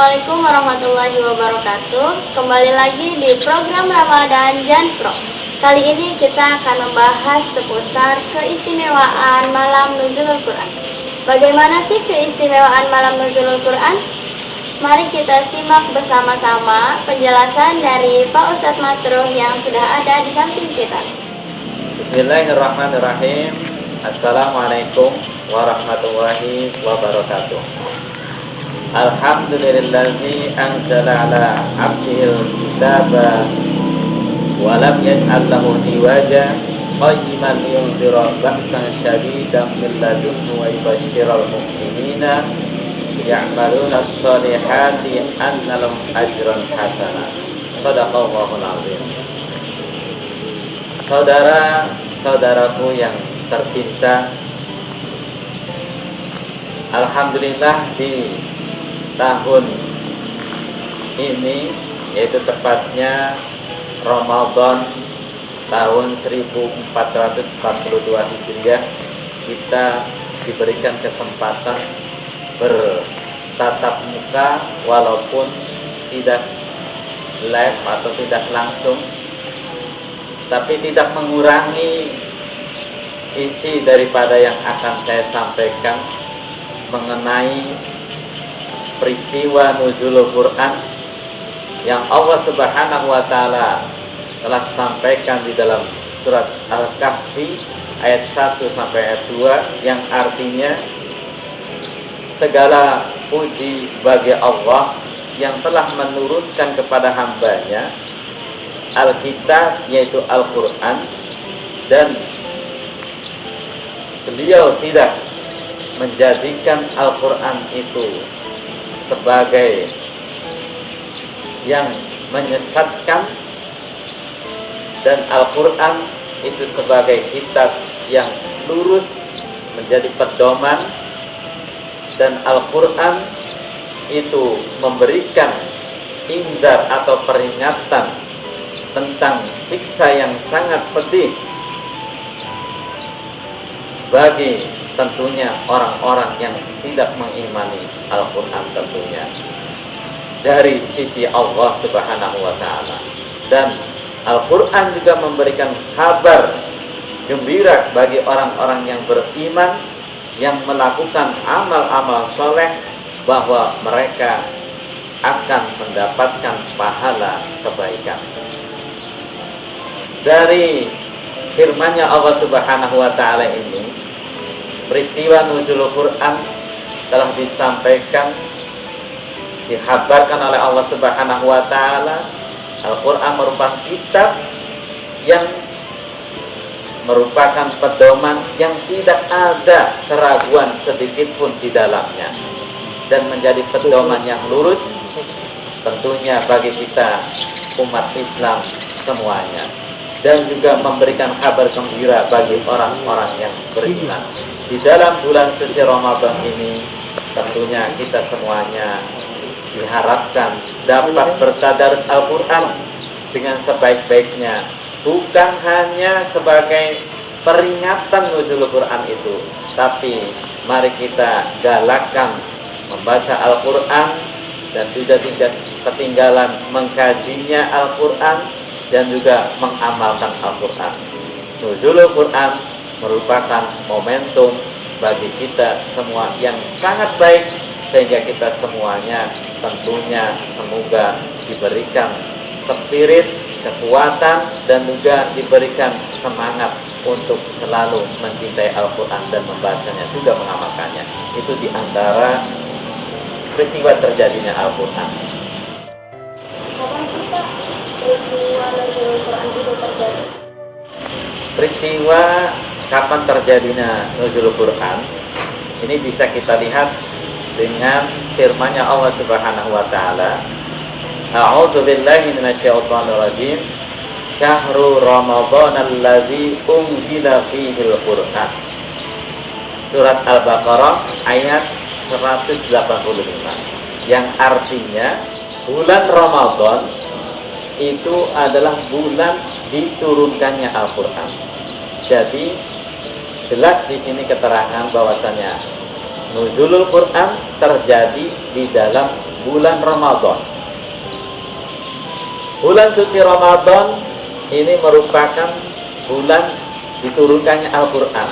Assalamualaikum warahmatullahi wabarakatuh. Kembali lagi di program Ramadan Janspro. Kali ini kita akan membahas seputar keistimewaan malam Nuzulul Quran. Bagaimana sih keistimewaan malam Nuzulul Quran? Mari kita simak bersama-sama penjelasan dari Pak Ustadz Matruh yang sudah ada di samping kita. Bismillahirrahmanirrahim. Assalamualaikum warahmatullahi wabarakatuh. Alhamdulillazi anzala ala abdihil kitaba wa lam yaj'al lahu iwaja qayyiman liyunzira ba'san syadidan min ladunhu wa yubashshiral mu'minina ya'maluna as-solihati anna lahum ajran hasana. Shadaqallahul azim. Saudara-saudaraku yang tercinta, alhamdulillah di tahun ini, yaitu tepatnya Ramadan tahun 1442 Hijriah, kita diberikan kesempatan bertatap muka walaupun tidak live atau tidak langsung, tapi tidak mengurangi isi daripada yang akan saya sampaikan mengenai peristiwa Nuzulul Quran yang Allah Subhanahu wa Ta'ala telah sampaikan di dalam surat Al-Kahfi ayat 1 sampai ayat 2, yang artinya segala puji bagi Allah yang telah menurunkan kepada hambanya Alkitab, yaitu Al-Quran, dan beliau tidak menjadikan Al-Quran itu sebagai yang menyesatkan, dan Al-Quran itu sebagai kitab yang lurus, menjadi pedoman, dan Al-Quran itu memberikan inzar atau peringatan tentang siksa yang sangat pedih bagi tentunya orang-orang yang tidak mengimani Al-Quran tentunya dari sisi Allah Subhanahu wa Ta'ala. Dan Al-Quran juga memberikan kabar gembira bagi orang-orang yang beriman, yang melakukan amal-amal soleh, bahwa mereka akan mendapatkan pahala kebaikan. Dari firman-Nya Allah Subhanahu wa Ta'ala ini, peristiwa Nuzulul Quran telah disampaikan, dihabarkan oleh Allah Subhanahu wa Ta'ala. Al-Quran merupakan kitab yang merupakan pedoman yang tidak ada keraguan sedikit pun di dalamnya, dan menjadi pedoman yang lurus tentunya bagi kita umat Islam semuanya, dan juga memberikan kabar gembira bagi orang-orang yang beriman. Di dalam bulan suci Ramadan ini tentunya kita semuanya diharapkan dapat bertadarus Al-Quran dengan sebaik-baiknya, bukan hanya sebagai peringatan Nuzulul Quran itu, tapi mari kita galakkan membaca Al-Quran dan tidak ketinggalan mengkajinya Al-Quran dan juga mengamalkan Al-Quran. Nuzulul Quran merupakan momentum bagi kita semua yang sangat baik, sehingga kita semuanya tentunya semoga diberikan spirit, kekuatan, dan juga diberikan semangat untuk selalu mencintai Al-Quran dan membacanya, juga mengamalkannya. Itu diantara peristiwa terjadinya Al-Quran. Kapan sih Pak peristiwa Nuzulul Quran itu terjadi? Peristiwa kapan terjadinya Nuzulul Quran ini bisa kita lihat dengan firman-Nya Allah Subhanahu wa Ta'ala. A'udzu billahi minasyaitonir rajim. Syahrul Ramadan allazi unzila fihil Qur'an. Surat Al-Baqarah ayat 185, yang artinya bulan Ramadan itu adalah bulan diturunkannya Al-Quran. Jadi jelas di sini keterangan bahwasanya Nuzulul Quran terjadi di dalam bulan Ramadan. Bulan suci Ramadan ini merupakan bulan diturunkannya Al-Quran.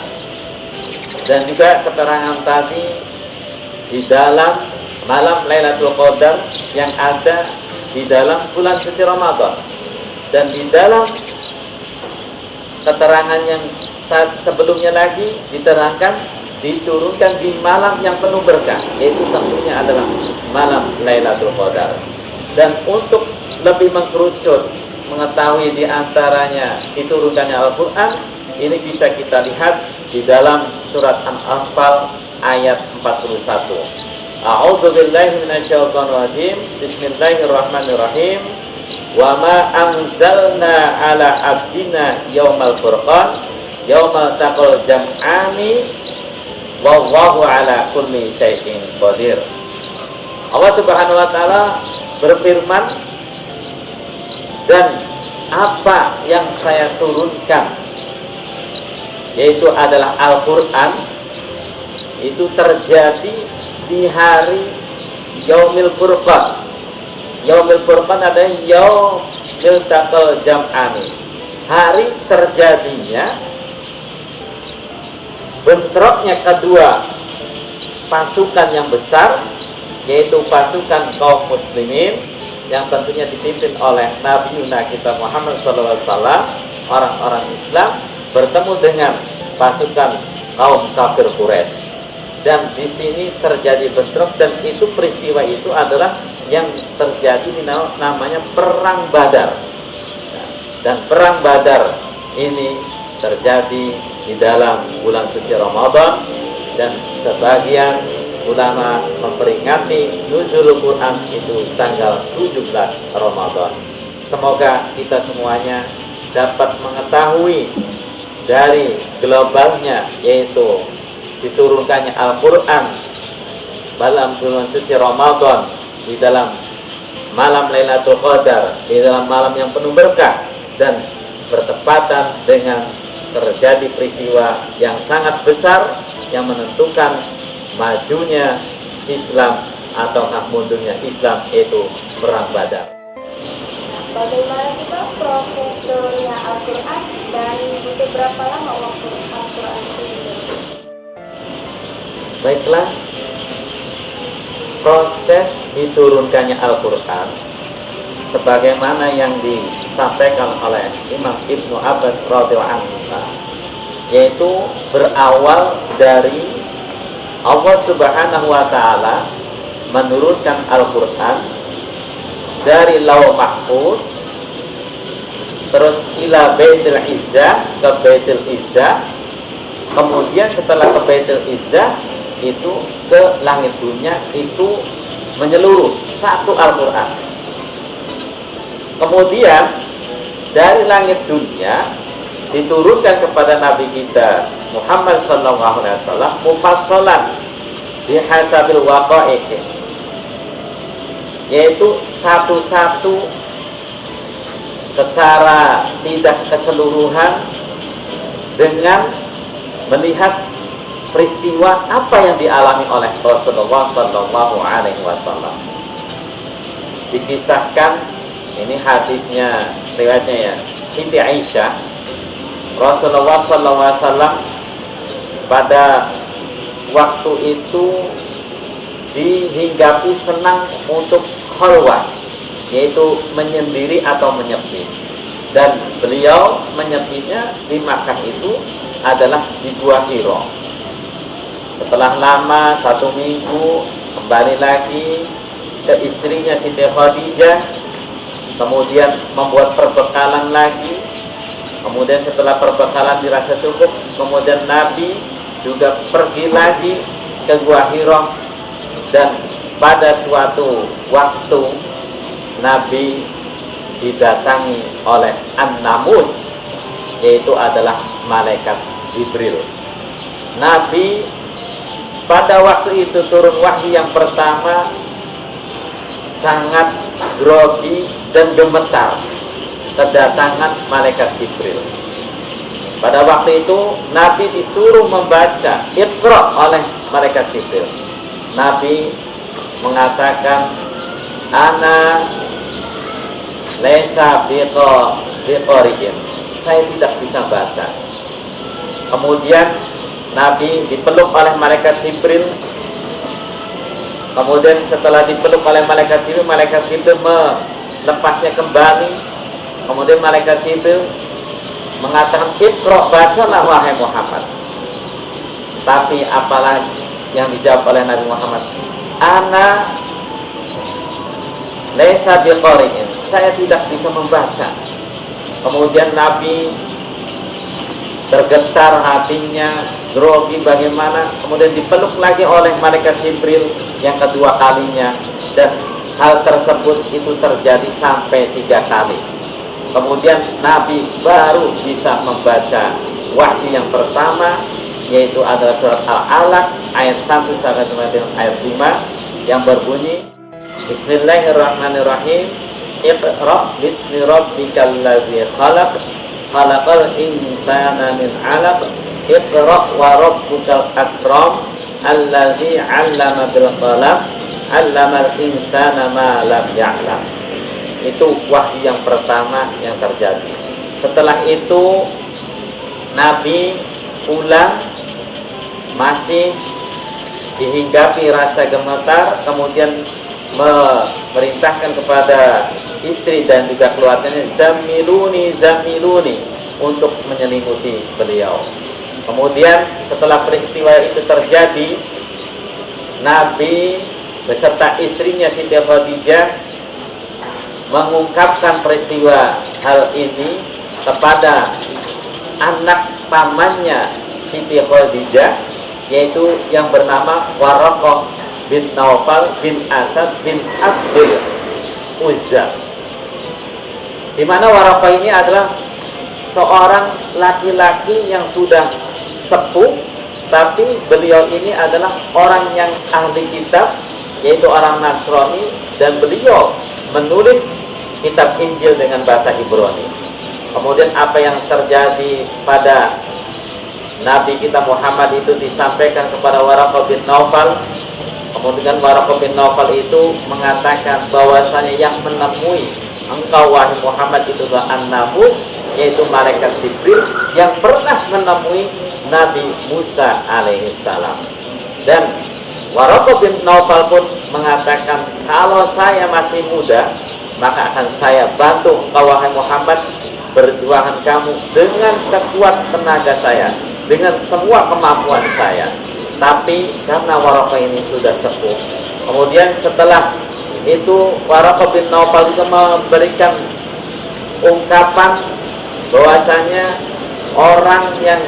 Dan juga keterangan tadi di dalam malam Lailatul Qadar yang ada di dalam bulan suci Ramadan. Dan di dalam keterangan yang sebelumnya lagi diterangkan diturunkan di malam yang penuh berkah, yaitu tentunya adalah malam Lailatul Qadar. Dan untuk lebih mengkerucut mengetahui di antaranya diturunkannya Al-Quran, ini bisa kita lihat di dalam surat An-Anfal ayat 41. A'udzu billahi minasyaitonir rajim. Bismillahirrahmanirrahim. Wa ma anzalna ala abdina yaumal furqan yaumal taqal jam'ani wallahu ala kulli syai'in qadir. Allah Subhanahu wa taala berfirman, dan apa yang saya turunkan, yaitu adalah Al-Quran, itu terjadi di hari Yaumil Furqan. Yaumil Furqan adalah Yaumil Taqal Jam'ani, hari terjadinya bentroknya kedua pasukan yang besar, yaitu pasukan kaum muslimin yang tentunya dipimpin oleh Nabi kita Muhammad SAW, orang-orang Islam, bertemu dengan pasukan kaum kafir Quraisy. Dan di sini terjadi bentrok, dan itu peristiwa itu adalah yang terjadi di namanya Perang Badar. Dan Perang Badar ini terjadi di dalam bulan suci Ramadan, dan sebagian ulama memperingati nuzul Quran itu tanggal 17 Ramadan. Semoga kita semuanya dapat mengetahui dari globalnya, yaitu diturunkannya Al-Quran dalam bulan suci Ramadan, di dalam malam Lailatul Qadar, di dalam malam yang penuh berkah, dan bertepatan dengan terjadi peristiwa yang sangat besar yang menentukan majunya Islam atau mundurnya Islam, yaitu Perang Badar. Bagaimana sih Pak proses turunnya Al-Quran, dan butuh berapa lama waktu Al-Quran itu diturunkan? Baiklah, proses diturunkannya Al-Quran sebagaimana yang disampaikan oleh Imam Ibnu Abbas radhiyallahu anhu, yaitu berawal dari Allah Subhanahu wa taala menurunkan Al-Quran dari Lauh Mahfuz, terus ila Baitul Izzah, ke Baitul Izzah, kemudian setelah ke Baitul Izzah itu ke langit dunia, itu menyeluruh satu Al-Quran. Kemudian dari langit dunia diturunkan kepada Nabi kita Muhammad SAW mufassalan bihasabil waqa'i, yaitu satu-satu secara tidak keseluruhan dengan melihat peristiwa apa yang dialami oleh Rasulullah SAW. Dikisahkan, ini hadisnya, riwayatnya ya, Siti Aisyah, Rasulullah SAW pada waktu itu dihinggapi senang untuk khalwah, yaitu menyendiri atau menyepi. Dan beliau menyepinya di Makkah itu adalah di Gua Hira. Setelah lama 1 minggu kembali lagi ke istrinya Siti Khadijah, kemudian membuat perbekalan lagi. Kemudian setelah perbekalan dirasa cukup, kemudian Nabi juga pergi lagi ke Gua Hira. Dan pada suatu waktu Nabi didatangi oleh An-Namus, yaitu adalah malaikat Jibril. Nabi pada waktu itu turun wahyu yang pertama sangat grogi dan gemetar kedatangan malaikat Jibril. Pada waktu itu Nabi disuruh membaca Iqra oleh malaikat Jibril. Nabi mengatakan, ana laisa biqari'in, saya tidak bisa baca. Kemudian Nabi dipeluk oleh malaikat Jibril. Kemudian setelah dipeluk oleh malaikat Jibril melepasnya kembali. Kemudian malaikat Jibril mengatakan, "Iqra, bacalah wahai Muhammad." Tapi apalagi yang dijawab oleh Nabi Muhammad, "Ana laisa biqari'in, saya tidak bisa membaca." Kemudian Nabi tergetar hatinya, grogi bagaimana, kemudian dipeluk lagi oleh malaikat Jibril yang kedua kalinya, dan hal tersebut itu terjadi sampai 3 kali. Kemudian Nabi baru bisa membaca wahyu yang pertama, yaitu adalah surat Al-Alaq ayat 1 sampai dengan ayat 5 yang berbunyi, Bismillahirrahmanirrahim, Iqra bismi rabbikal ladzi khalaq, khalaqal insana min 'alaq, Iqra wa rabbukal akram, alladzi 'allama bil qalam, 'allamal insana ma lam ya'lam. Itu wahyu yang pertama yang terjadi. Setelah itu Nabi pulang masih dihinggapi rasa gemetar, kemudian memerintahkan kepada istri dan juga keluarganya, zamiluni untuk menyelimuti beliau. Kemudian setelah peristiwa itu terjadi, Nabi beserta istrinya Siti Khadijah mengungkapkan peristiwa hal ini kepada anak pamannya Siti Khadijah, yaitu yang bernama Waraqah bin Naufal bin Asad bin Abdul Uzza. Di mana Waraqah ini adalah seorang laki-laki yang sudah sepuh, tapi beliau ini adalah orang yang ahli kitab, yaitu orang Nasrani, dan beliau menulis kitab Injil dengan bahasa Ibrani. Kemudian apa yang terjadi pada Nabi kita Muhammad itu disampaikan kepada Waraqah bin Naufal. Kemudian Waraqah bin Naufal itu mengatakan bahwasanya yang menemui engkau wahai Muhammad itu adalah An-Namus, yaitu malaikat Jibril yang pernah menemui Nabi Musa alaihissalam. Dan Waraqah bin Naufal pun mengatakan, kalau saya masih muda, maka akan saya bantu engkau wahai Muhammad perjuangan kamu dengan sekuat tenaga saya, dengan semua kemampuan saya. Tapi karena Waraqah ini sudah sepuh, kemudian setelah itu Waraqah bin Naufal juga memberikan ungkapan bahwasanya orang yang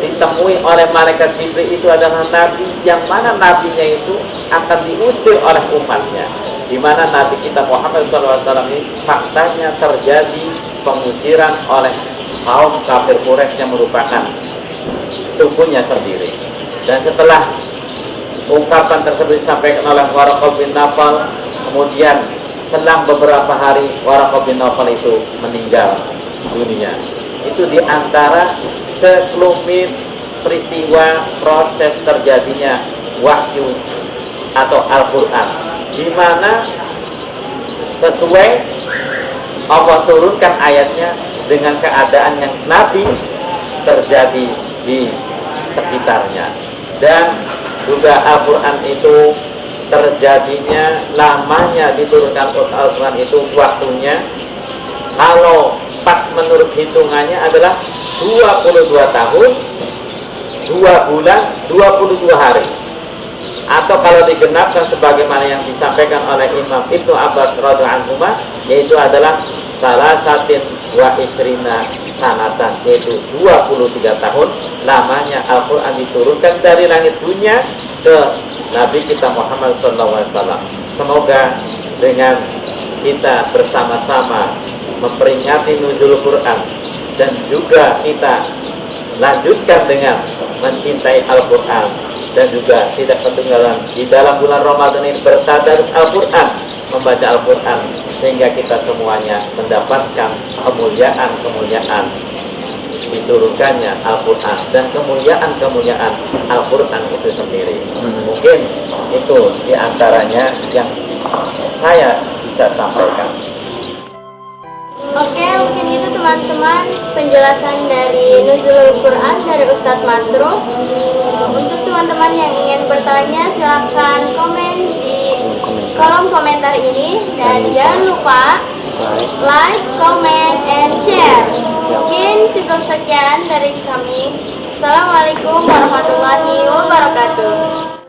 ditemui oleh malaikat Jibril itu adalah Nabi, yang mana nabinya itu akan diusir oleh umatnya. Di mana Nabi kita Muhammad SAW ini faktanya terjadi pengusiran oleh kaum kafir Quraisy yang merupakan sukunya sendiri. Dan setelah ungkapan tersebut disampaikan oleh Waraqah bin Naufal, kemudian selang beberapa hari Waraqah bin Naufal itu meninggal dunia. Itu diantara sekelumit peristiwa proses terjadinya wahyu atau Al-Quran, di mana sesuai Allah turunkan ayatnya dengan keadaan yang Nabi terjadi di sekitarnya. Dan juga Al-Quran itu terjadinya, lamanya diturunkan Al-Quran itu waktunya, kalau pas menurut hitungannya adalah 22 tahun, 2 bulan, 22 hari. Atau kalau digenapkan sebagaimana yang disampaikan oleh Imam Ibnu Abbas radhiyallahu anhu, yaitu adalah salasatin wa isrina sanatan, yaitu 23 tahun lamanya Al-Quran diturunkan dari langit dunia ke Nabi kita Muhammad SAW. Semoga dengan kita bersama-sama memperingati nuzul Quran dan juga kita lanjutkan dengan mencintai Al-Quran, dan juga tidak ketinggalan di dalam bulan Ramadan ini bertadarus Al-Quran, membaca Al-Quran, sehingga kita semuanya mendapatkan kemuliaan diturunkannya Al-Quran dan kemuliaan Al-Quran itu sendiri. Mungkin itu diantaranya yang saya bisa sampaikan. Oke, mungkin itu teman-teman penjelasan dari Nuzulul Quran dari Ustadz Mantru. Untuk teman-teman yang ingin bertanya silahkan komen di kolom komentar ini. Dan jangan lupa like, comment, and share. Mungkin cukup sekian dari kami. Assalamualaikum warahmatullahi wabarakatuh.